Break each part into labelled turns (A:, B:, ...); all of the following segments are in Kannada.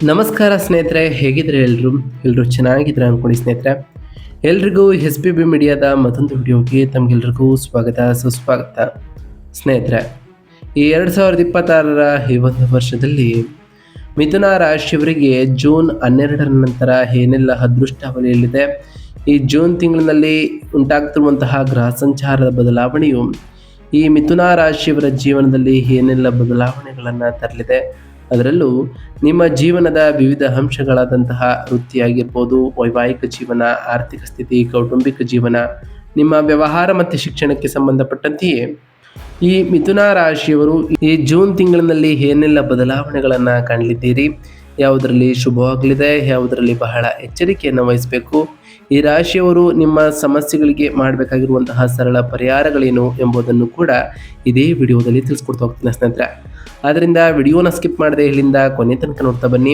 A: ನಮಸ್ಕಾರ ಸ್ನೇಹಿತರೆ, ಹೇಗಿದ್ರೆ ಎಲ್ಲರೂ ಚೆನ್ನಾಗಿದ್ರೆ ಅಂದ್ಕೊಳ್ಳಿ ಸ್ನೇಹಿತರೆ. ಎಲ್ರಿಗೂ SBB ಮೀಡಿಯಾದ ಮತ್ತೊಂದು ವಿಡಿಯೋಗೆ ತಮಗೆಲ್ರಿಗೂ ಸ್ವಾಗತ ಸುಸ್ವಾಗತ. ಸ್ನೇಹಿತರೆ, ಈ 2026ರ ಈ ಒಂದು ವರ್ಷದಲ್ಲಿ ಮಿಥುನ ರಾಶಿಯವರಿಗೆ ಜೂನ್ 12ರ ನಂತರ ಏನೆಲ್ಲ ಅದೃಷ್ಟಾವಳಿಯಲ್ಲಿದೆ, ಈ ಜೂನ್ ತಿಂಗಳಿನಲ್ಲಿ ಉಂಟಾಗ್ತಿರುವಂತಹ ಗ್ರಹ ಸಂಚಾರದ ಬದಲಾವಣೆಯು ಈ ಮಿಥುನ ರಾಶಿಯವರ ಜೀವನದಲ್ಲಿ ಏನೆಲ್ಲ ಬದಲಾವಣೆಗಳನ್ನು ತರಲಿದೆ, ಅದರಲ್ಲೂ ನಿಮ್ಮ ಜೀವನದ ವಿವಿಧ ಅಂಶಗಳಾದಂತಹ ವೃತ್ತಿಯಾಗಿರ್ಬೋದು, ವೈವಾಹಿಕ ಜೀವನ, ಆರ್ಥಿಕ ಸ್ಥಿತಿ, ಕೌಟುಂಬಿಕ ಜೀವನ, ನಿಮ್ಮ ವ್ಯವಹಾರ ಮತ್ತು ಶಿಕ್ಷಣಕ್ಕೆ ಸಂಬಂಧಪಟ್ಟಂತೆಯೇ ಈ ಮಿಥುನ ರಾಶಿಯವರು ಈ ಜೂನ್ ತಿಂಗಳಿನಲ್ಲಿ ಏನೆಲ್ಲ ಬದಲಾವಣೆಗಳನ್ನು ಕಾಣಲಿದ್ದೀರಿ, ಯಾವುದರಲ್ಲಿ ಶುಭವಾಗಲಿದೆ, ಯಾವುದರಲ್ಲಿ ಬಹಳ ಎಚ್ಚರಿಕೆಯನ್ನು ವಹಿಸಬೇಕು, ಈ ರಾಶಿಯವರು ನಿಮ್ಮ ಸಮಸ್ಯೆಗಳಿಗೆ ಮಾಡಬೇಕಾಗಿರುವಂತಹ ಸರಳ ಪರಿಹಾರಗಳೇನು ಎಂಬುದನ್ನು ಕೂಡ ಇದೇ ವಿಡಿಯೋದಲ್ಲಿ ತಿಳಿಸ್ಕೊಡ್ತಾ ಹೋಗ್ತೀನಿ ಸ್ನೇಹಿತರೆ. ಆದ್ದರಿಂದ ವಿಡಿಯೋನ ಸ್ಕಿಪ್ ಮಾಡದೆ ಇಲ್ಲಿಂದ ಕೊನೆ ತನಕ ನೋಡ್ತಾ ಬನ್ನಿ.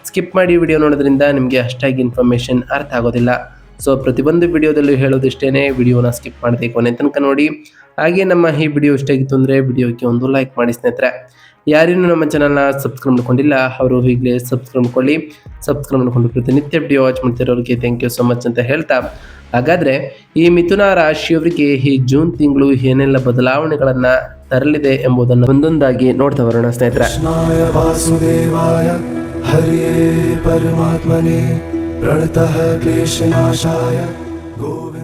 A: ಸ್ಕಿಪ್ ಮಾಡಿ ವಿಡಿಯೋ ನೋಡೋದ್ರಿಂದ ನಿಮಗೆ ಅಷ್ಟಾಗಿ ಇನ್ಫಾರ್ಮೇಷನ್ ಅರ್ಥ ಆಗೋದಿಲ್ಲ. ಸೊ ಪ್ರತಿಯೊಂದು ವಿಡಿಯೋದಲ್ಲೂ ಹೇಳೋದಿಷ್ಟೇ, ವಿಡಿಯೋನ ಸ್ಕಿಪ್ ಮಾಡದೆ ಕೊನೆ ತನಕ ನೋಡಿ. ಹಾಗೆ ನಮ್ಮ ಈ ವಿಡಿಯೋ ಇಷ್ಟ ಆಗಿತ್ತು ಅಂದರೆ ವಿಡಿಯೋಕ್ಕೆ ಒಂದು ಲೈಕ್ ಮಾಡಿ ಸ್ನೇಹಿತರೆ. ಯಾರೇನು ನಮ್ಮ ಚಾನಲ್ನ ಸಬ್ಸ್ಕ್ರೈಬ್ ಮಾಡ್ಕೊಂಡಿಲ್ಲ ಅವರು ಈಗಲೇ ಸಬ್ಸ್ಕ್ರೈಬ್ ಮಾಡ್ಕೊಳ್ಳಿ. ಸಬ್ಸ್ಕ್ರೈಬ್ ಮಾಡ್ಕೊಂಡು ಪ್ರತಿನಿತ್ಯ ವಿಡಿಯೋ ವಾಚ್ ಮಾಡ್ತಿರೋರಿಗೆ ಥ್ಯಾಂಕ್ ಯು ಸೊ ಮಚ್ ಅಂತ ಹೇಳ್ತಾ, ಹಾಗಾದರೆ ಈ ಮಿಥುನ ರಾಶಿಯವರಿಗೆ ಈ ಜೂನ್ ತಿಂಗಳು ಏನೆಲ್ಲ ಬದಲಾವಣೆಗಳನ್ನು ತರಲಿದೆ ಎಂಬುದನ್ನು ಒಂದೊಂದಾಗಿ ನೋಡ್ತಾ ಬರೋಣ ಸ್ನೇಹಿತರೆ.
B: ಕೃಷ್ಣಾಯ ವಾಸುದೇವಾಯ ಹರಿಯೇ ಪರಮಾತ್ಮನೇ ಪ್ರಣತಃ ಕ್ಲೇಶನಾಶಾಯ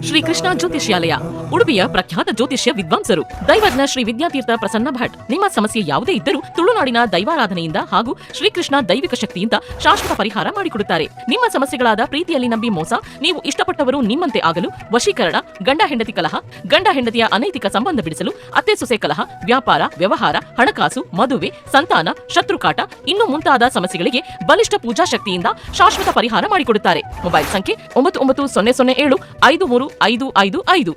C: ಶ್ರೀ ಕೃಷ್ಣ ಜ್ಯೋತಿಷ್ಯಾಲಯ, ಉಡುಪಿಯ ಪ್ರಖ್ಯಾತ ಜ್ಯೋತಿಷ್ಯ ವಿದ್ವಾಂಸರು ದೈವಜ್ಞ ಶ್ರೀ ವಿದ್ಯಾತೀರ್ಥ ಪ್ರಸನ್ನ ಭಟ್. ನಿಮ್ಮ ಸಮಸ್ಯೆ ಯಾವುದೇ ಇದ್ದರೂ ತುಳುನಾಡಿನ ದೈವಾರಾಧನೆಯಿಂದ ಹಾಗೂ ಶ್ರೀಕೃಷ್ಣ ದೈವಿಕ ಶಕ್ತಿಯಿಂದ ಶಾಶ್ವತ ಪರಿಹಾರ ಮಾಡಿಕೊಡುತ್ತಾರೆ. ನಿಮ್ಮ ಸಮಸ್ಯೆಗಳಾದ ಪ್ರೀತಿಯಲ್ಲಿ ನಂಬಿ ಮೋಸ, ನೀವು ಇಷ್ಟಪಟ್ಟವರು ನಿಮ್ಮಂತೆ ಆಗಲು, ವಶೀಕರಣ, ಗಂಡ ಹೆಂಡತಿ ಕಲಹ, ಗಂಡ ಹೆಂಡತಿಯ ಅನೈತಿಕ ಸಂಬಂಧ ಬಿಡಿಸಲು, ಅತ್ತೆ ಸೊಸೆ ಕಲಹ, ವ್ಯಾಪಾರ, ವ್ಯವಹಾರ, ಹಣಕಾಸು, ಮದುವೆ, ಸಂತಾನ, ಶತ್ರುಕಾಟ, ಇನ್ನು ಮುಂತಾದ ಸಮಸ್ಯೆಗಳಿಗೆ ಬಲಿಷ್ಠ ಪೂಜಾ ಶಕ್ತಿಯಿಂದ ಶಾಶ್ವತ ಪರಿಹಾರ ಮಾಡಿಕೊಡುತ್ತಾರೆ. ಮೊಬೈಲ್ ಸಂಖ್ಯೆ 9900753555.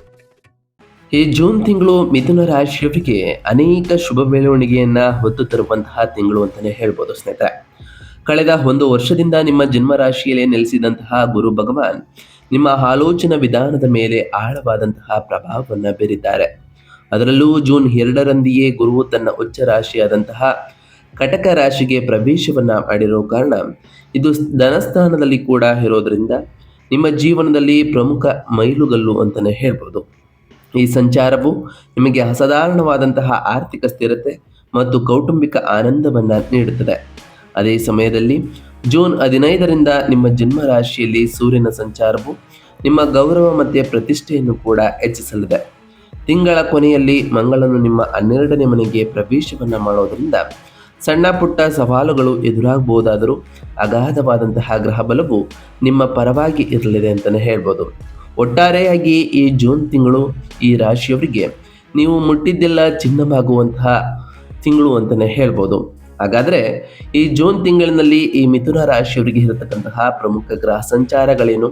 A: ಈ ಜೂನ್ ತಿಂಗಳು ಮಿಥುನ ರಾಶಿಯವರಿಗೆ ಅನೇಕ ಶುಭ ಬೆಳವಣಿಗೆಯನ್ನ ಹೊತ್ತು ತರುವಂತಹ ತಿಂಗಳು ಅಂತಾನೆ ಹೇಳ್ಬೋದು ಸ್ನೇಹಿತರೆ. ಕಳೆದ ಒಂದು ವರ್ಷದಿಂದ ನಿಮ್ಮ ಜನ್ಮ ರಾಶಿಯಲ್ಲಿ ನೆಲೆಸಿದಂತಹ ಗುರು ಭಗವಾನ್ ನಿಮ್ಮ ಆಲೋಚನಾ ವಿಧಾನದ ಮೇಲೆ ಆಳವಾದಂತಹ ಪ್ರಭಾವವನ್ನು ಬೀರಿದ್ದಾರೆ. ಅದರಲ್ಲೂ ಜೂನ್ 2ರಂದಿಯೇ ಗುರುವು ತನ್ನ ಉಚ್ಚ ರಾಶಿಯಾದಂತಹ ಕಟಕ ರಾಶಿಗೆ ಪ್ರವೇಶವನ್ನ ಮಾಡಿರೋ ಕಾರಣ ಇದು ಧನಸ್ಥಾನದಲ್ಲಿ ಕೂಡ ಇರೋದ್ರಿಂದ ನಿಮ್ಮ ಜೀವನದಲ್ಲಿ ಪ್ರಮುಖ ಮೈಲುಗಲ್ಲು ಅಂತಲೇ ಹೇಳ್ಬೋದು. ಈ ಸಂಚಾರವು ನಿಮಗೆ ಅಸಾಧಾರಣವಾದಂತಹ ಆರ್ಥಿಕ ಸ್ಥಿರತೆ ಮತ್ತು ಕೌಟುಂಬಿಕ ಆನಂದವನ್ನು ನೀಡುತ್ತದೆ. ಅದೇ ಸಮಯದಲ್ಲಿ ಜೂನ್ 15ರಿಂದ ನಿಮ್ಮ ಜನ್ಮ ರಾಶಿಯಲ್ಲಿ ಸೂರ್ಯನ ಸಂಚಾರವು ನಿಮ್ಮ ಗೌರವ ಮತ್ತು ಪ್ರತಿಷ್ಠೆಯನ್ನು ಕೂಡ ಹೆಚ್ಚಿಸಲಿದೆ. ತಿಂಗಳ ಕೊನೆಯಲ್ಲಿ ಮಂಗಳನು ನಿಮ್ಮ 12ನೇ ಮನೆಗೆ ಪ್ರವೇಶವನ್ನು ಮಾಡೋದರಿಂದ ಸಣ್ಣ ಪುಟ್ಟ ಸವಾಲುಗಳು ಎದುರಾಗಬಹುದಾದರೂ ಅಗಾಧವಾದಂತಹ ಗ್ರಹ ಬಲವು ನಿಮ್ಮ ಪರವಾಗಿ ಇರಲಿದೆ ಅಂತಲೇ ಹೇಳ್ಬೋದು. ಒಟ್ಟಾರೆಯಾಗಿ ಈ ಜೂನ್ ತಿಂಗಳು ಈ ರಾಶಿಯವರಿಗೆ ನೀವು ಮುಟ್ಟಿದ್ದೆಲ್ಲ ಚಿನ್ನವಾಗುವಂತಹ ತಿಂಗಳು ಅಂತಲೇ ಹೇಳ್ಬೋದು. ಹಾಗಾದರೆ ಈ ಜೂನ್ ತಿಂಗಳಿನಲ್ಲಿ ಈ ಮಿಥುನ ರಾಶಿಯವರಿಗೆ ಇರತಕ್ಕಂತಹ ಪ್ರಮುಖ ಗ್ರಹ ಸಂಚಾರಗಳೇನು,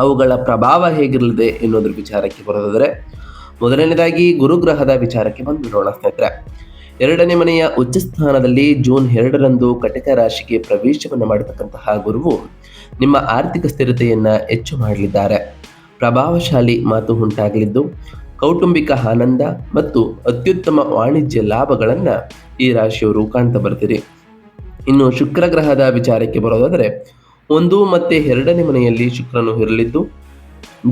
A: ಅವುಗಳ ಪ್ರಭಾವ ಹೇಗಿರಲಿದೆ ಎನ್ನುವುದ್ರ ವಿಚಾರಕ್ಕೆ ಬರೋದಾದರೆ, ಮೊದಲನೇದಾಗಿ ಗುರುಗ್ರಹದ ವಿಚಾರಕ್ಕೆ ಬಂದುಬಿಡೋಣ ಸ್ನೇಹಿತರೆ. 2ನೇ ಮನೆಯ ಉಚ್ಚ ಸ್ಥಾನದಲ್ಲಿ ಜೂನ್ 2ರಂದು ಕಟಕ ರಾಶಿಗೆ ಪ್ರವೇಶವನ್ನು ಮಾಡತಕ್ಕಂತಹ ಗುರುವು ನಿಮ್ಮ ಆರ್ಥಿಕ ಸ್ಥಿರತೆಯನ್ನ ಹೆಚ್ಚು ಮಾಡಲಿದ್ದಾರೆ. ಪ್ರಭಾವಶಾಲಿ ಮಾತು ಉಂಟಾಗಲಿದ್ದು ಕೌಟುಂಬಿಕ ಆನಂದ ಮತ್ತು ಅತ್ಯುತ್ತಮ ವಾಣಿಜ್ಯ ಲಾಭಗಳನ್ನು ಈ ರಾಶಿಯವರು ಕಾಣ್ತಾ ಬರ್ತೀರಿ. ಇನ್ನು ಶುಕ್ರ ಗ್ರಹದ ವಿಚಾರಕ್ಕೆ ಬರೋದಾದರೆ 1 ಮತ್ತು 2ನೇ ಮನೆಯಲ್ಲಿ ಶುಕ್ರನು ಇರಲಿದ್ದು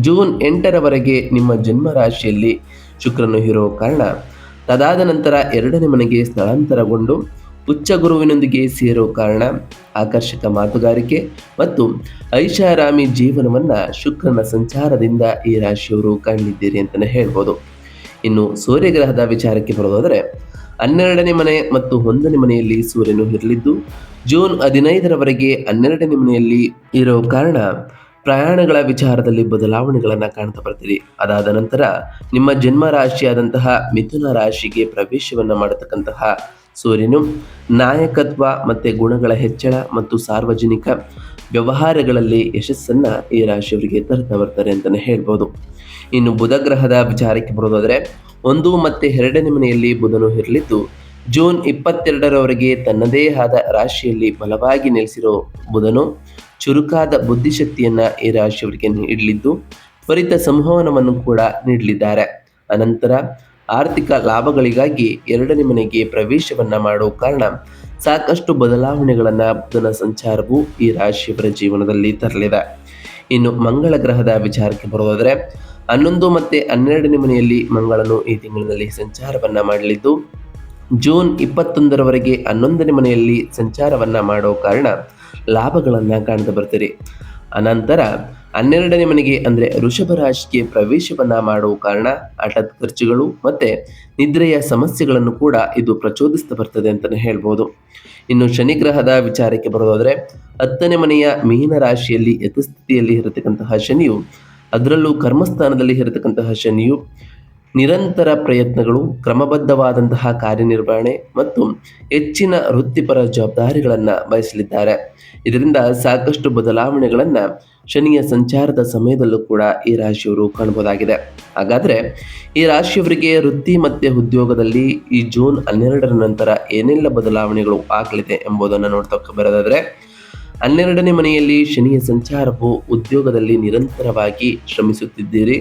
A: ಜೂನ್ 8ರವರೆಗೆ ನಿಮ್ಮ ಜನ್ಮ ರಾಶಿಯಲ್ಲಿ ಶುಕ್ರನು ಇರೋ ಕಾರಣ ತದಾದ ನಂತರ 2ನೇ ಮನೆಗೆ ಸ್ಥಳಾಂತರಗೊಂಡು ಉಚ್ಚ ಗುರುವಿನೊಂದಿಗೆ ಸೇರೋ ಕಾರಣ ಆಕರ್ಷಕ ಮಾತುಗಾರಿಕೆ ಮತ್ತು ಐಷಾರಾಮಿ ಜೀವನವನ್ನು ಶುಕ್ರನ ಸಂಚಾರದಿಂದ ಈ ರಾಶಿಯವರು ಕಾಣಲಿದ್ದೀರಿ ಅಂತಲೇ ಹೇಳ್ಬೋದು. ಇನ್ನು ಸೂರ್ಯಗ್ರಹದ ವಿಚಾರಕ್ಕೆ ಬರೋದಾದರೆ 12ನೇ ಮನೆ ಮತ್ತು 1ನೇ ಮನೆಯಲ್ಲಿ ಸೂರ್ಯನು ಇರಲಿದ್ದು ಜೂನ್ 15ರವರೆಗೆ 12ನೇ ಮನೆಯಲ್ಲಿ ಇರೋ ಕಾರಣ ಪ್ರಯಾಣಗಳ ವಿಚಾರದಲ್ಲಿ ಬದಲಾವಣೆಗಳನ್ನು ಕಾಣ್ತಾ ಬರ್ತೀರಿ. ಅದಾದ ನಂತರ ನಿಮ್ಮ ಜನ್ಮ ರಾಶಿಯಾದಂತಹ ಮಿಥುನ ರಾಶಿಗೆ ಪ್ರವೇಶವನ್ನು ಮಾಡತಕ್ಕಂತಹ ಸೂರ್ಯನು ನಾಯಕತ್ವ ಮತ್ತು ಗುಣಗಳ ಹೆಚ್ಚಳ ಮತ್ತು ಸಾರ್ವಜನಿಕ ವ್ಯವಹಾರಗಳಲ್ಲಿ ಯಶಸ್ಸನ್ನು ಈ ರಾಶಿಯವರಿಗೆ ತರ್ತಾ ಬರ್ತಾರೆ ಅಂತಲೇ ಹೇಳ್ಬೋದು. ಇನ್ನು ಬುಧ ಗ್ರಹದ ವಿಚಾರಕ್ಕೆ ಬರೋದಾದರೆ 1 ಮತ್ತು 2ನೇ ಮನೆಯಲ್ಲಿ ಬುಧನು ಇರಲಿದ್ದು ಜೂನ್ 22ರವರೆಗೆ ತನ್ನದೇ ಆದ ರಾಶಿಯಲ್ಲಿ ಬಲವಾಗಿ ನೆಲೆಸಿರೋ ಬುಧನು ಚುರುಕಾದ ಬುದ್ಧಿಶಕ್ತಿಯನ್ನ ಈ ರಾಶಿಯವರಿಗೆ ನೀಡಲಿದ್ದು ತ್ವರಿತ ಸಂವಹನವನ್ನು ಕೂಡ ನೀಡಲಿದ್ದಾರೆ. ಅನಂತರ ಆರ್ಥಿಕ ಲಾಭಗಳಿಗಾಗಿ 2ನೇ ಮನೆಗೆ ಪ್ರವೇಶವನ್ನ ಮಾಡೋ ಕಾರಣ ಸಾಕಷ್ಟು ಬದಲಾವಣೆಗಳನ್ನ ಬುಧನ ಸಂಚಾರವು ಈ ರಾಶಿಯವರ ಜೀವನದಲ್ಲಿ ತರಲಿದೆ. ಇನ್ನು ಮಂಗಳ ಗ್ರಹದ ವಿಚಾರಕ್ಕೆ ಬರೋದಾದ್ರೆ 11 ಮತ್ತು 12ನೇ ಮನೆಯಲ್ಲಿ ಮಂಗಳನು ಈ ತಿಂಗಳಿನಲ್ಲಿ ಸಂಚಾರವನ್ನ ಮಾಡಲಿದ್ದು ಜೂನ್ 21ರವರೆಗೆ 11ನೇ ಮನೆಯಲ್ಲಿ ಸಂಚಾರವನ್ನ ಮಾಡೋ ಕಾರಣ ಲಾಭಗಳನ್ನ ಕಾಣ್ತಾ ಬರ್ತೀರಿ. ಅನಂತರ 12ನೇ ಮನೆಗೆ ಅಂದರೆ ವೃಷಭ ರಾಶಿಗೆ ಪ್ರವೇಶವನ್ನ ಮಾಡೋ ಕಾರಣ ಹಠಾತ್ ಖರ್ಚುಗಳು ಮತ್ತೆ ನಿದ್ರೆಯ ಸಮಸ್ಯೆಗಳನ್ನು ಕೂಡ ಇದು ಪ್ರಚೋದಿಸ್ತಾ ಬರ್ತದೆ ಅಂತಲೇ ಹೇಳ್ಬೋದು. ಇನ್ನು ಶನಿ ಗ್ರಹದ ವಿಚಾರಕ್ಕೆ ಬರೋದಾದ್ರೆ 10ನೇ ಮನೆಯ ಮೀನ ರಾಶಿಯಲ್ಲಿ ಯಥಸ್ಥಿತಿಯಲ್ಲಿ ಇರತಕ್ಕಂತಹ ಶನಿಯು, ಅದರಲ್ಲೂ ಕರ್ಮಸ್ಥಾನದಲ್ಲಿ ಇರತಕ್ಕಂತಹ ಶನಿಯು ನಿರಂತರ ಪ್ರಯತ್ನಗಳು, ಕ್ರಮಬದ್ಧವಾದಂತಹ ಕಾರ್ಯನಿರ್ವಹಣೆ ಮತ್ತು ಹೆಚ್ಚಿನ ವೃತ್ತಿಪರ ಜವಾಬ್ದಾರಿಗಳನ್ನು ವಹಿಸಲಿದ್ದಾರೆ. ಇದರಿಂದ ಸಾಕಷ್ಟು ಬದಲಾವಣೆಗಳನ್ನು ಶನಿಯ ಸಂಚಾರದ ಸಮಯದಲ್ಲೂ ಕೂಡ ಈ ರಾಶಿಯವರು ಕಾಣಬಹುದಾಗಿದೆ. ಹಾಗಾದರೆ ಈ ರಾಶಿಯವರಿಗೆ ವೃತ್ತಿ ಮತ್ತು ಉದ್ಯೋಗದಲ್ಲಿ ಈ ಜೂನ್ 12ರ ನಂತರ ಏನೆಲ್ಲ ಬದಲಾವಣೆಗಳು ಆಗಲಿದೆ ಎಂಬುದನ್ನು ನೋಡ್ತಾ ಬರೋದಾದರೆ 12ನೇ ಮನೆಯಲ್ಲಿ ಶನಿಯ ಸಂಚಾರವು ಉದ್ಯೋಗದಲ್ಲಿ ನಿರಂತರವಾಗಿ ಶ್ರಮಿಸುತ್ತಿದ್ದೀರಿ.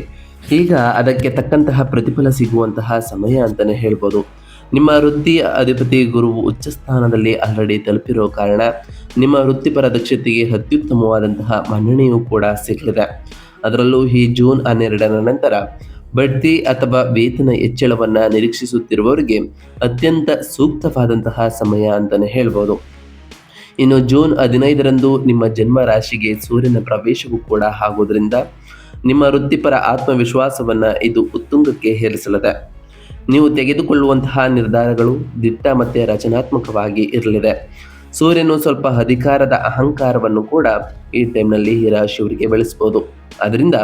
A: ಈಗ ಅದಕ್ಕೆ ತಕ್ಕಂತಹ ಪ್ರತಿಫಲ ಸಿಗುವಂತಹ ಸಮಯ ಅಂತಲೇ ಹೇಳ್ಬೋದು. ನಿಮ್ಮ ವೃತ್ತಿಯ ಅಧಿಪತಿ ಗುರುವು ಉಚ್ಚ ಸ್ಥಾನದಲ್ಲಿ ಆಲ್ರೆಡಿ ತಲುಪಿರೋ ಕಾರಣ ನಿಮ್ಮ ವೃತ್ತಿಪರ ದಕ್ಷತೆಗೆ ಅತ್ಯುತ್ತಮವಾದಂತಹ ಮನ್ನಣೆಯೂ ಕೂಡ ಸಿಗಲಿದೆ. ಅದರಲ್ಲೂ ಈ ಜೂನ್ 12ರ ನಂತರ ಬಡ್ತಿ ಅಥವಾ ವೇತನ ಹೆಚ್ಚಳವನ್ನು ನಿರೀಕ್ಷಿಸುತ್ತಿರುವವರಿಗೆ ಅತ್ಯಂತ ಸೂಕ್ತವಾದಂತಹ ಸಮಯ ಅಂತಲೇ ಹೇಳ್ಬೋದು. ಇನ್ನು ಜೂನ್ 15ರಂದು ನಿಮ್ಮ ಜನ್ಮ ರಾಶಿಗೆ ಸೂರ್ಯನ ಪ್ರವೇಶವೂ ಕೂಡ ಆಗೋದ್ರಿಂದ ನಿಮ್ಮ ವೃತ್ತಿಪರ ಆತ್ಮವಿಶ್ವಾಸವನ್ನು ಇದು ಉತ್ತುಂಗಕ್ಕೆ ಏರಿಸಲಿದೆ. ನೀವು ತೆಗೆದುಕೊಳ್ಳುವಂತಹ ನಿರ್ಧಾರಗಳು ದಿಟ್ಟ ಮತ್ತು ರಚನಾತ್ಮಕವಾಗಿ ಇರಲಿದೆ. ಸೂರ್ಯನು ಸ್ವಲ್ಪ ಅಧಿಕಾರದ ಅಹಂಕಾರವನ್ನು ಕೂಡ ಈ ಟೈಮ್ನಲ್ಲಿ ಈ ರಾಶಿಯವರಿಗೆ ಬೆಳೆಸ್ಬೋದು. ಅದರಿಂದ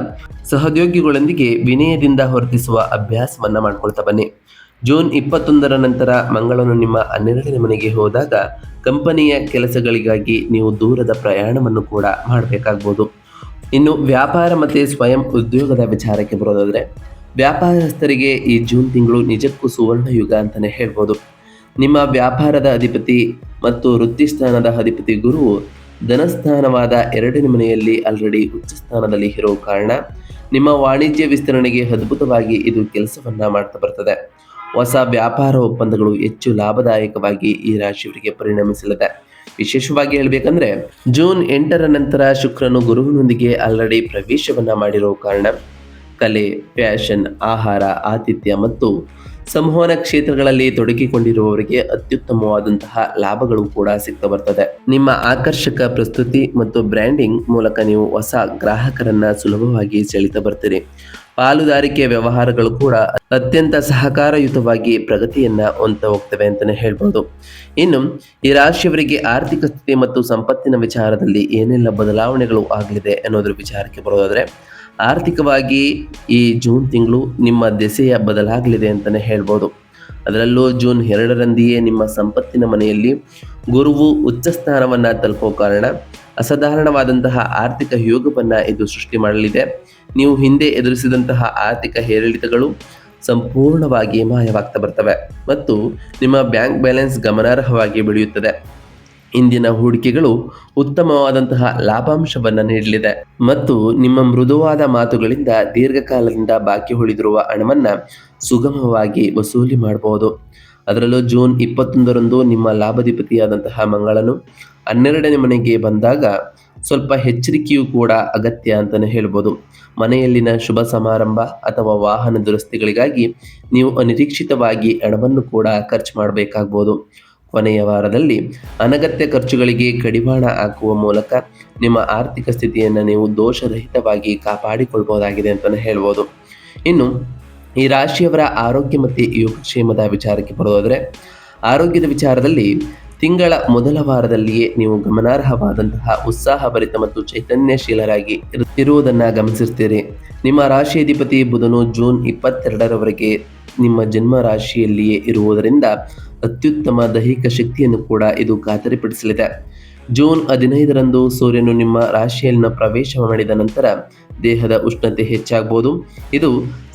A: ಸಹೋದ್ಯೋಗಿಗಳೊಂದಿಗೆ ವಿನಯದಿಂದ ವರ್ತಿಸುವ ಅಭ್ಯಾಸವನ್ನು ಮಾಡ್ಕೊಳ್ತಾ ಬನ್ನಿ. ಜೂನ್ 21ರ ನಂತರ ಮಂಗಳನು ನಿಮ್ಮ 12ನೇ ಮನೆಗೆ ಹೋದಾಗ ಕಂಪನಿಯ ಕೆಲಸಗಳಿಗಾಗಿ ನೀವು ದೂರದ ಪ್ರಯಾಣವನ್ನು ಕೂಡ ಮಾಡಬೇಕಾಗ್ಬೋದು. ಇನ್ನು ವ್ಯಾಪಾರ ಮತ್ತು ಸ್ವಯಂ ಉದ್ಯೋಗದ ವಿಚಾರಕ್ಕೆ ಬರೋದಾದರೆ ವ್ಯಾಪಾರಸ್ಥರಿಗೆ ಈ ಜೂನ್ ತಿಂಗಳು ನಿಜಕ್ಕೂ ಸುವರ್ಣ ಯುಗ ಅಂತಲೇ ಹೇಳ್ಬೋದು. ನಿಮ್ಮ ವ್ಯಾಪಾರದ ಅಧಿಪತಿ ಮತ್ತು ವೃತ್ತಿಸ್ಥಾನದ ಅಧಿಪತಿ ಗುರುವು ಧನಸ್ಥಾನವಾದ 2ನೇ ಮನೆಯಲ್ಲಿ ಆಲ್ರೆಡಿ ಉಚ್ಚ ಸ್ಥಾನದಲ್ಲಿ ಇರೋ ಕಾರಣ ನಿಮ್ಮ ವಾಣಿಜ್ಯ ವಿಸ್ತರಣೆಗೆ ಅದ್ಭುತವಾಗಿ ಇದು ಕೆಲಸವನ್ನ ಮಾಡ್ತಾ ಬರ್ತದೆ. ಹೊಸ ವ್ಯಾಪಾರ ಒಪ್ಪಂದಗಳು ಹೆಚ್ಚು ಲಾಭದಾಯಕವಾಗಿ ಈ ರಾಶಿಯವರಿಗೆ ಪರಿಣಮಿಸಲಿದೆ. ವಿಶೇಷವಾಗಿ ಹೇಳಬೇಕಂದ್ರೆ ಜೂನ್ 8ರ ನಂತರ ಶುಕ್ರನು ಗುರುವಿನೊಂದಿಗೆ ಆಲ್ರೆಡಿ ಪ್ರವೇಶವನ್ನ ಮಾಡಿರೋ ಕಾರಣ ಕಲೆ, ಫ್ಯಾಷನ್, ಆಹಾರ, ಆತಿಥ್ಯ ಮತ್ತು ಸಂವಹನ ಕ್ಷೇತ್ರಗಳಲ್ಲಿ ತೊಡಗಿಕೊಂಡಿರುವವರಿಗೆ ಅತ್ಯುತ್ತಮವಾದಂತಹ ಲಾಭಗಳು ಕೂಡ ಸಿಗ್ತಾ ಬರ್ತದೆ. ನಿಮ್ಮ ಆಕರ್ಷಕ ಪ್ರಸ್ತುತಿ ಮತ್ತು ಬ್ರ್ಯಾಂಡಿಂಗ್ ಮೂಲಕ ನೀವು ಹೊಸ ಗ್ರಾಹಕರನ್ನ ಸುಲಭವಾಗಿ ಸೆಳೀತಾ ಬರ್ತೀರಿ. ಪಾಲುದಾರಿಕೆ ವ್ಯವಹಾರಗಳು ಕೂಡ ಅತ್ಯಂತ ಸಹಕಾರಯುತವಾಗಿ ಪ್ರಗತಿಯನ್ನ ಹೊಂದ್ತಾ ಹೋಗ್ತವೆ ಅಂತಲೇ ಹೇಳ್ಬೋದು. ಇನ್ನು ಈ ರಾಶಿಯವರಿಗೆ ಆರ್ಥಿಕ ಸ್ಥಿತಿ ಮತ್ತು ಸಂಪತ್ತಿನ ವಿಚಾರದಲ್ಲಿ ಏನೆಲ್ಲ ಬದಲಾವಣೆಗಳು ಆಗಲಿದೆ ಅನ್ನೋದ್ರ ವಿಚಾರಕ್ಕೆ ಬರೋದಾದ್ರೆ ಆರ್ಥಿಕವಾಗಿ ಈ ಜೂನ್ ತಿಂಗಳು ನಿಮ್ಮ ದೆಸೆಯ ಬದಲಾಗಲಿದೆ ಅಂತಲೇ ಹೇಳ್ಬೋದು. ಅದರಲ್ಲೂ ಜೂನ್ 2ರಂದಿಯೇ ನಿಮ್ಮ ಸಂಪತ್ತಿನ ಮನೆಯಲ್ಲಿ ಗುರುವು ಉಚ್ಚ ಸ್ಥಾನವನ್ನು ತಲುಪೋ ಕಾರಣ ಅಸಾಧಾರಣವಾದಂತಹ ಆರ್ಥಿಕ ಯೋಗವನ್ನು ಇದು ಸೃಷ್ಟಿ ಮಾಡಲಿದೆ. ನೀವು ಹಿಂದೆ ಎದುರಿಸಿದಂತಹ ಆರ್ಥಿಕ ಏರಿಳಿತಗಳು ಸಂಪೂರ್ಣವಾಗಿ ಮಾಯವಾಗ್ತಾ ಬರ್ತವೆ ಮತ್ತು ನಿಮ್ಮ ಬ್ಯಾಂಕ್ ಬ್ಯಾಲೆನ್ಸ್ ಗಮನಾರ್ಹವಾಗಿ ಬೆಳೆಯುತ್ತದೆ. ಇಂದಿನ ಹೂಡಿಕೆಗಳು ಉತ್ತಮವಾದಂತಹ ಲಾಭಾಂಶವನ್ನು ನೀಡಲಿದೆ ಮತ್ತು ನಿಮ್ಮ ಮೃದುವಾದ ಮಾತುಗಳಿಂದ ದೀರ್ಘಕಾಲದಿಂದ ಬಾಕಿ ಉಳಿದಿರುವ ಹಣವನ್ನು ಸುಗಮವಾಗಿ ವಸೂಲಿ ಮಾಡಬಹುದು. ಅದರಲ್ಲೂ ಜೂನ್ 21ರಂದು ನಿಮ್ಮ ಲಾಭಾಧಿಪತಿಯಾದಂತಹ ಮಂಗಳನು 12ನೇ ಮನೆಗೆ ಬಂದಾಗ ಸ್ವಲ್ಪ ಎಚ್ಚರಿಕೆಯೂ ಕೂಡ ಅಗತ್ಯ ಅಂತಲೇ ಹೇಳ್ಬೋದು. ಮನೆಯಲ್ಲಿನ ಶುಭ ಸಮಾರಂಭ ಅಥವಾ ವಾಹನ ದುರಸ್ತಿಗಳಿಗಾಗಿ ನೀವು ಅನಿರೀಕ್ಷಿತವಾಗಿ ಹಣವನ್ನು ಕೂಡ ಖರ್ಚು ಮಾಡಬೇಕಾಗ್ಬೋದು. ಕೊನೆಯ ವಾರದಲ್ಲಿ ಅನಗತ್ಯ ಖರ್ಚುಗಳಿಗೆ ಕಡಿವಾಣ ಹಾಕುವ ಮೂಲಕ ನಿಮ್ಮ ಆರ್ಥಿಕ ಸ್ಥಿತಿಯನ್ನು ನೀವು ದೋಷರಹಿತವಾಗಿ ಕಾಪಾಡಿಕೊಳ್ಬಹುದಾಗಿದೆ ಅಂತಲೇ ಹೇಳ್ಬೋದು. ಇನ್ನು ಈ ರಾಶಿಯವರ ಆರೋಗ್ಯ ಮತ್ತು ಯೋಗಕ್ಷೇಮದ ವಿಚಾರಕ್ಕೆ ಬರೋದಾದರೆ ಆರೋಗ್ಯದ ವಿಚಾರದಲ್ಲಿ ತಿಂಗಳ ಮೊದಲ ವಾರದಲ್ಲಿಯೇ ನೀವು ಗಮನಾರ್ಹವಾದಂತಹ ಉತ್ಸಾಹಭರಿತ ಮತ್ತು ಚೈತನ್ಯಶೀಲರಾಗಿ ಇರುವುದನ್ನು ಗಮನಿಸಿರ್ತೀರಿ. ನಿಮ್ಮ ರಾಶಿಯಾಧಿಪತಿ ಬುಧನು ಜೂನ್ 22ರವರೆಗೆ ನಿಮ್ಮ ಜನ್ಮ ರಾಶಿಯಲ್ಲಿಯೇ ಇರುವುದರಿಂದ ಅತ್ಯುತ್ತಮ ದೈಹಿಕ ಶಕ್ತಿಯನ್ನು ಕೂಡ ಇದು ಖಾತರಿಪಡಿಸಲಿದೆ. ಜೂನ್ 15ರಂದು ಸೂರ್ಯನು ನಿಮ್ಮ ರಾಶಿಯಲ್ಲಿನ ಪ್ರವೇಶ ಮಾಡಿದ ನಂತರ ದೇಹದ ಉಷ್ಣತೆ ಹೆಚ್ಚಾಗಬಹುದು. ಇದು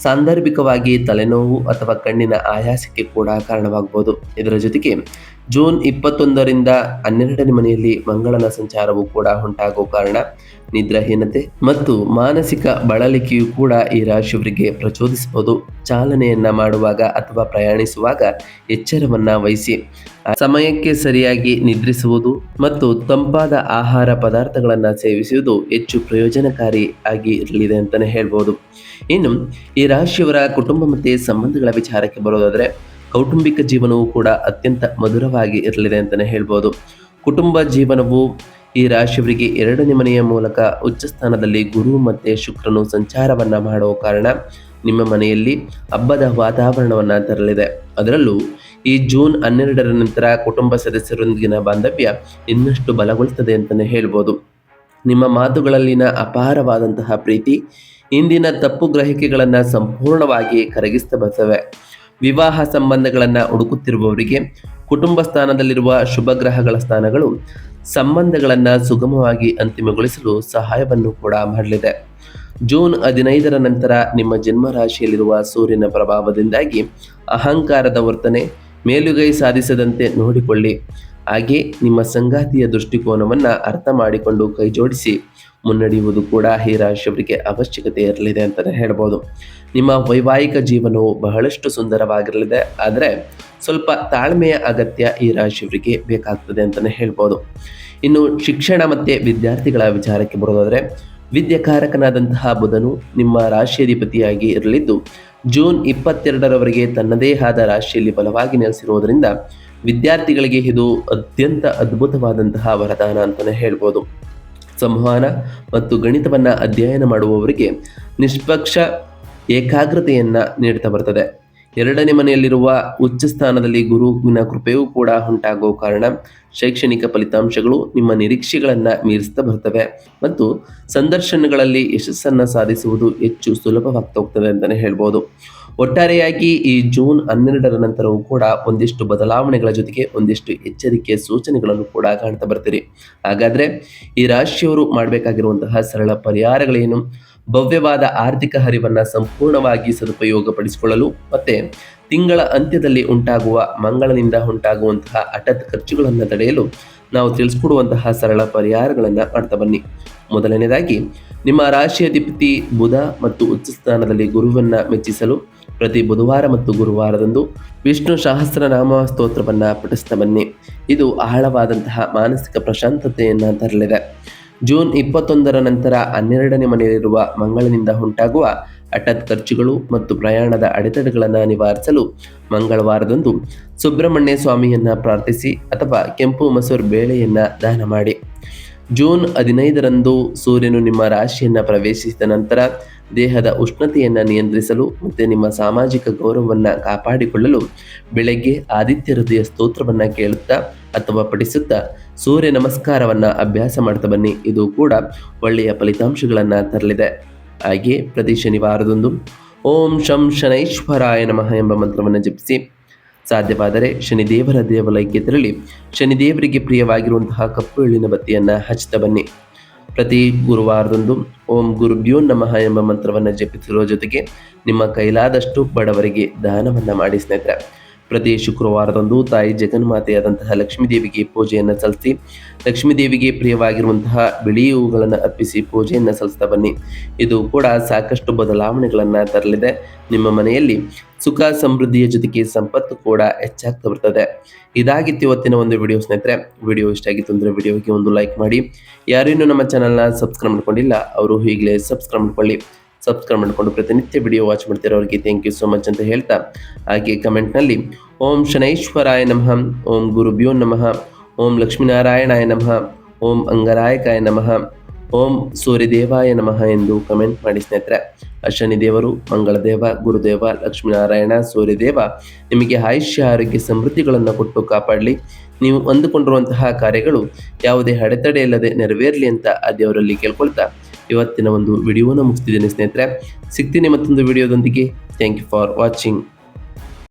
A: ಸಾಂದರ್ಭಿಕವಾಗಿ ತಲೆನೋವು ಅಥವಾ ಕಣ್ಣಿನ ಆಯಾಸಕ್ಕೆ ಕೂಡ ಕಾರಣವಾಗಬಹುದು. ಇದರ ಜೊತೆಗೆ ಜೂನ್ 21ರಿಂದ 12ನೇ ಮನೆಯಲ್ಲಿ ಮಂಗಳನ ಸಂಚಾರವು ಕೂಡ ಉಂಟಾಗುವ ಕಾರಣ ನಿದ್ರಾಹೀನತೆ ಮತ್ತು ಮಾನಸಿಕ ಬಳಲಿಕೆಯು ಕೂಡ ಈ ರಾಶಿಯವರಿಗೆ ಪ್ರಚೋದಿಸಬಹುದು. ಚಾಲನೆಯನ್ನ ಮಾಡುವಾಗ ಅಥವಾ ಪ್ರಯಾಣಿಸುವಾಗ ಎಚ್ಚರವನ್ನ ವಹಿಸಿ. ಸಮಯಕ್ಕೆ ಸರಿಯಾಗಿ ನಿದ್ರಿಸುವುದು ಮತ್ತು ತಂಪಾದ ಆಹಾರ ಪದಾರ್ಥಗಳನ್ನು ಸೇವಿಸುವುದು ಹೆಚ್ಚು ಪ್ರಯೋಜನಕಾರಿ ಆಗಿ ಇರಲಿದೆ ಅಂತಲೇ ಹೇಳ್ಬೋದು. ಇನ್ನು ಈ ರಾಶಿಯವರ ಕುಟುಂಬ ಮತ್ತು ಸಂಬಂಧಗಳ ವಿಚಾರಕ್ಕೆ ಬರೋದಾದರೆ ಕೌಟುಂಬಿಕ ಜೀವನವು ಕೂಡ ಅತ್ಯಂತ ಮಧುರವಾಗಿ ಇರಲಿದೆ ಅಂತಲೇ ಹೇಳ್ಬೋದು. ಕುಟುಂಬ ಜೀವನವು ಈ ರಾಶಿಯವರಿಗೆ 2ನೇ ಮನೆಯ ಮೂಲಕ ಉಚ್ಚ ಸ್ಥಾನದಲ್ಲಿ ಗುರು ಮತ್ತು ಶುಕ್ರನು ಸಂಚಾರವನ್ನು ಮಾಡುವ ಕಾರಣ ನಿಮ್ಮ ಮನೆಯಲ್ಲಿ ಹಬ್ಬದ ವಾತಾವರಣವನ್ನು ತರಲಿದೆ. ಅದರಲ್ಲೂ ಈ ಜೂನ್ 12ರ ನಂತರ ಕುಟುಂಬ ಸದಸ್ಯರೊಂದಿಗಿನ ಬಾಂಧವ್ಯ ಇನ್ನಷ್ಟು ಬಲಗೊಳ್ಳುತ್ತದೆ ಅಂತಲೇ ಹೇಳ್ಬೋದು. ನಿಮ್ಮ ಮಾತುಗಳಲ್ಲಿನ ಅಪಾರವಾದಂತಹ ಪ್ರೀತಿ ಇಂದಿನ ತಪ್ಪು ಗ್ರಹಿಕೆಗಳನ್ನು ಸಂಪೂರ್ಣವಾಗಿ ಕರಗಿಸ್ತಾ ಬರ್ತವೆ. ವಿವಾಹ ಸಂಬಂಧಗಳನ್ನು ಹುಡುಕುತ್ತಿರುವವರಿಗೆ ಕುಟುಂಬ ಸ್ಥಾನದಲ್ಲಿರುವ ಶುಭ ಗ್ರಹಗಳ ಸ್ಥಾನಗಳು ಸಂಬಂಧಗಳನ್ನು ಸುಗಮವಾಗಿ ಅಂತಿಮಗೊಳಿಸಲು ಸಹಾಯವನ್ನು ಕೂಡ ಮಾಡಲಿದೆ. ಜೂನ್ 15ರ ನಂತರ ನಿಮ್ಮ ಜನ್ಮ ರಾಶಿಯಲ್ಲಿರುವ ಸೂರ್ಯನ ಪ್ರಭಾವದಿಂದಾಗಿ ಅಹಂಕಾರದ ವರ್ತನೆ ಮೇಲುಗೈ ಸಾಧಿಸದಂತೆ ನೋಡಿಕೊಳ್ಳಿ. ಹಾಗೆ ನಿಮ್ಮ ಸಂಗಾತಿಯ ದೃಷ್ಟಿಕೋನವನ್ನು ಅರ್ಥ ಮಾಡಿಕೊಂಡು ಕೈಜೋಡಿಸಿ ಮುನ್ನಡೆಯುವುದು ಕೂಡ ಈ ರಾಶಿಯವರಿಗೆ ಅವಶ್ಯಕತೆ ಇರಲಿದೆ ಅಂತಲೇ ಹೇಳ್ಬೋದು. ನಿಮ್ಮ ವೈವಾಹಿಕ ಜೀವನವು ಬಹಳಷ್ಟು ಸುಂದರವಾಗಿರಲಿದೆ. ಆದರೆ ಸ್ವಲ್ಪ ತಾಳ್ಮೆಯ ಅಗತ್ಯ ಈ ರಾಶಿಯವರಿಗೆ ಬೇಕಾಗ್ತದೆ ಅಂತಲೇ ಹೇಳ್ಬೋದು. ಇನ್ನು ಶಿಕ್ಷಣ ಮತ್ತು ವಿದ್ಯಾರ್ಥಿಗಳ ವಿಚಾರಕ್ಕೆ ಬರೋದಾದರೆ ವಿದ್ಯಾಕಾರಕನಾದಂತಹ ಬುಧನು ನಿಮ್ಮ ರಾಶಿಯಾಧಿಪತಿಯಾಗಿ ಇರಲಿದ್ದು ಜೂನ್ 22ರವರೆಗೆ ತನ್ನದೇ ಆದ ರಾಶಿಯಲ್ಲಿ ಬಲವಾಗಿ ನೆಲೆಸಿರುವುದರಿಂದ ವಿದ್ಯಾರ್ಥಿಗಳಿಗೆ ಇದು ಅತ್ಯಂತ ಅದ್ಭುತವಾದಂತಹ ವರದಾನ ಅಂತಲೇ ಹೇಳ್ಬೋದು. ಸಂವಹನ ಮತ್ತು ಗಣಿತವನ್ನು ಅಧ್ಯಯನ ಮಾಡುವವರಿಗೆ ನಿಷ್ಪಕ್ಷ ಏಕಾಗ್ರತೆಯನ್ನು ನೀಡ್ತಾ ಬರ್ತದೆ. 2ನೇ ಮನೆಯಲ್ಲಿರುವ ಉಚ್ಚ ಸ್ಥಾನದಲ್ಲಿ ಗುರುವಿನ ಕೃಪೆಯೂ ಕೂಡ ಉಂಟಾಗುವ ಕಾರಣ ಶೈಕ್ಷಣಿಕ ಫಲಿತಾಂಶಗಳು ನಿಮ್ಮ ನಿರೀಕ್ಷೆಗಳನ್ನು ಮೀರಿಸ್ತಾ ಬರ್ತವೆ ಮತ್ತು ಸಂದರ್ಶನಗಳಲ್ಲಿ ಯಶಸ್ಸನ್ನು ಸಾಧಿಸುವುದು ಹೆಚ್ಚು ಸುಲಭವಾಗ್ತಾ ಹೋಗ್ತದೆ ಅಂತಲೇ ಹೇಳ್ಬೋದು. ಒಟ್ಟಾರೆಯಾಗಿ ಈ ಜೂನ್ 12ರ ನಂತರವೂ ಕೂಡ ಒಂದಿಷ್ಟು ಬದಲಾವಣೆಗಳ ಜೊತೆಗೆ ಒಂದಿಷ್ಟು ಎಚ್ಚರಿಕೆಯ ಸೂಚನೆಗಳನ್ನು ಕೂಡ ಕಾಣ್ತಾ ಬರ್ತೀರಿ. ಹಾಗಾದರೆ ಈ ರಾಶಿಯವರು ಮಾಡಬೇಕಾಗಿರುವಂತಹ ಸರಳ ಪರಿಹಾರಗಳೇನು? ಭವ್ಯವಾದ ಆರ್ಥಿಕ ಹರಿವನ್ನು ಸಂಪೂರ್ಣವಾಗಿ ಸದುಪಯೋಗಪಡಿಸಿಕೊಳ್ಳಲು ಮತ್ತು ತಿಂಗಳ ಅಂತ್ಯದಲ್ಲಿ ಉಂಟಾಗುವ ಮಂಗಳನಿಂದ ಉಂಟಾಗುವಂತಹ ಹಠಾತ್ ಖರ್ಚುಗಳನ್ನು ತಡೆಯಲು ನಾವು ತಿಳಿಸ್ಕೊಡುವಂತಹ ಸರಳ ಪರಿಹಾರಗಳನ್ನು ಮಾಡ್ತಾ ಬನ್ನಿ. ಮೊದಲನೇದಾಗಿ ನಿಮ್ಮ ರಾಶಿಯಾಧಿಪತಿ ಬುಧ ಮತ್ತು ಉಚ್ಚ ಸ್ಥಾನದಲ್ಲಿ ಗುರುವನ್ನು ಮೆಚ್ಚಿಸಲು ಪ್ರತಿ ಬುಧವಾರ ಮತ್ತು ಗುರುವಾರದಂದು ವಿಷ್ಣು ಸಹಸ್ರನಾಮ ಸ್ತೋತ್ರವನ್ನು ಪಠಿಸ್ತಾ ಬನ್ನಿ. ಇದು ಆಳವಾದಂತಹ ಮಾನಸಿಕ ಪ್ರಶಾಂತತೆಯನ್ನು ತರಲಿದೆ. ಜೂನ್ 21ರ ನಂತರ 12ನೇ ಮನೆಯಲ್ಲಿರುವ ಮಂಗಳನಿಂದ ಉಂಟಾಗುವ ಹಠಾತ್ ಖರ್ಚುಗಳು ಮತ್ತು ಪ್ರಯಾಣದ ಅಡೆತಡೆಗಳನ್ನು ನಿವಾರಿಸಲು ಮಂಗಳವಾರದಂದು ಸುಬ್ರಹ್ಮಣ್ಯ ಸ್ವಾಮಿಯನ್ನು ಪ್ರಾರ್ಥಿಸಿ ಅಥವಾ ಕೆಂಪು ಮಸೂರ್ ಬೇಳೆಯನ್ನು ದಾನ ಮಾಡಿ. ಜೂನ್ 15ರಂದು ಸೂರ್ಯನು ನಿಮ್ಮ ರಾಶಿಯನ್ನು ಪ್ರವೇಶಿಸಿದ ನಂತರ ದೇಹದ ಉಷ್ಣತೆಯನ್ನು ನಿಯಂತ್ರಿಸಲು ಮತ್ತು ನಿಮ್ಮ ಸಾಮಾಜಿಕ ಗೌರವವನ್ನು ಕಾಪಾಡಿಕೊಳ್ಳಲು ಬೆಳಗ್ಗೆ ಆದಿತ್ಯ ಹೃದಯ ಸ್ತೋತ್ರವನ್ನು ಕೇಳುತ್ತಾ ಅಥವಾ ಪಠಿಸುತ್ತಾ ಸೂರ್ಯ ನಮಸ್ಕಾರವನ್ನು ಅಭ್ಯಾಸ ಮಾಡ್ತಾ ಬನ್ನಿ. ಇದು ಕೂಡ ಒಳ್ಳೆಯ ಫಲಿತಾಂಶಗಳನ್ನು ತರಲಿದೆ. ಹಾಗೆ ಪ್ರತಿ ಶನಿವಾರದಂದು ಓಂ ಶಂ ಶನೈಶ್ವರಾಯ ನಮಃ ಎಂಬ ಮಂತ್ರವನ್ನು ಜಪಿಸಿ. ಸಾಧ್ಯವಾದರೆ ಶನಿದೇವರ ದೇವಾಲಯಕ್ಕೆ ತೆರಳಿ ಶನಿದೇವರಿಗೆ ಪ್ರಿಯವಾಗಿರುವಂತಹ ಕಪ್ಪು ಎಳ್ಳಿನ ಬತ್ತಿಯನ್ನು ಹಚ್ಚುತ್ತಾ ಬನ್ನಿ. ಪ್ರತಿ ಗುರುವಾರದಂದು ಓಂ ಗುರುಭ್ಯೋ ನಮಃ ಎಂಬ ಮಂತ್ರವನ್ನು ಜಪಿಸಿರುವ ಜೊತೆಗೆ ನಿಮ್ಮ ಕೈಲಾದಷ್ಟು ಬಡವರಿಗೆ ದಾನವನ್ನು ಮಾಡಿ ಸ್ನೇಹಿತರೆ. ಪ್ರತಿ ಶುಕ್ರವಾರದಂದು ತಾಯಿ ಜಗನ್ಮಾತೆಯಾದಂತಹ ಲಕ್ಷ್ಮೀದೇವಿಗೆ ಪೂಜೆಯನ್ನು ಸಲ್ಲಿಸಿ ಲಕ್ಷ್ಮೀದೇವಿಗೆ ಪ್ರಿಯವಾಗಿರುವಂತಹ ಬಿಳಿ ಹೂಗಳನ್ನು ಅರ್ಪಿಸಿ ಪೂಜೆಯನ್ನು ಸಲ್ಲಿಸ್ತಾ ಬನ್ನಿ. ಇದು ಕೂಡ ಸಾಕಷ್ಟು ಬದಲಾವಣೆಗಳನ್ನು ತರಲಿದೆ. ನಿಮ್ಮ ಮನೆಯಲ್ಲಿ ಸುಖ ಸಮೃದ್ಧಿಯ ಜೊತೆಗೆ ಸಂಪತ್ತು ಕೂಡ ಹೆಚ್ಚಾಗ್ತಾ ಬರ್ತದೆ. ಇದಾಗಿತ್ತು ಇವತ್ತಿನ ಒಂದು ವಿಡಿಯೋ ಸ್ನೇಹಿತರೆ. ವಿಡಿಯೋ ಇಷ್ಟ ಆಗಿತ್ತು ಅಂದರೆ ವಿಡಿಯೋಗೆ ಒಂದು ಲೈಕ್ ಮಾಡಿ. ಯಾರೇನು ನಮ್ಮ ಚಾನಲ್ನ ಸಬ್ಸ್ಕ್ರೈಬ್ ಮಾಡ್ಕೊಂಡಿಲ್ಲ ಅವರು ಈಗಲೇ ಸಬ್ಸ್ಕ್ರೈಬ್ ಮಾಡ್ಕೊಳ್ಳಿ. ಸಬ್ಸ್ಕ್ರೈಬ್ ಮಾಡಿಕೊಂಡು ಪ್ರತಿನಿತ್ಯ ವಿಡಿಯೋ ವಾಚ್ ಮಾಡ್ತಿರೋರಿಗೆ ಥ್ಯಾಂಕ್ ಯು ಸೋ ಮಚ್ ಅಂತ ಹೇಳ್ತಾ, ಹಾಗೆ ಕಮೆಂಟ್ನಲ್ಲಿ ಓಂ ಶನೈಶ್ವರಾಯ ನಮಃ, ಓಂ ಗುರುಭ್ಯೋ ನಮಃ, ಓಂ ಲಕ್ಷ್ಮೀನಾರಾಯಣಾಯ ನಮಃ, ಓಂ ಅಂಗರಾಯಕಾಯ ನಮಃ, ಓಂ ಸೂರ್ಯದೇವಾಯ ನಮಃ ಎಂದು ಕಮೆಂಟ್ ಮಾಡಿ ಸ್ನೇಹಿತರೆ. ಶನಿದೇವರು, ಮಂಗಳದೇವ, ಗುರುದೇವ, ಲಕ್ಷ್ಮೀನಾರಾಯಣ, ಸೂರ್ಯದೇವ ನಿಮಗೆ ಆಯುಷ್ಯ ಆರೋಗ್ಯ ಸಮೃದ್ಧಿಗಳನ್ನು ಕೊಟ್ಟು ಕಾಪಾಡಲಿ. ನೀವು ಅಂದುಕೊಂಡಿರುವಂತಹ ಕಾರ್ಯಗಳು ಯಾವುದೇ ಅಡೆತಡೆ ಇಲ್ಲದೆ ನೆರವೇರಲಿ ಅಂತ ಆ ದೇವರಲ್ಲಿ ಕೇಳ್ಕೊಳ್ತಾ ಇವತ್ತಿನ ಒಂದು ವಿಡಿಯೋನ ಮುಗಿಸ್ತಿದ್ದೇನೆ ಸ್ನೇಹಿತರೆ. ಸಿಗ್ತೀನಿ ಮತ್ತೊಂದು ವಿಡಿಯೋದೊಂದಿಗೆ. Thank you for watching.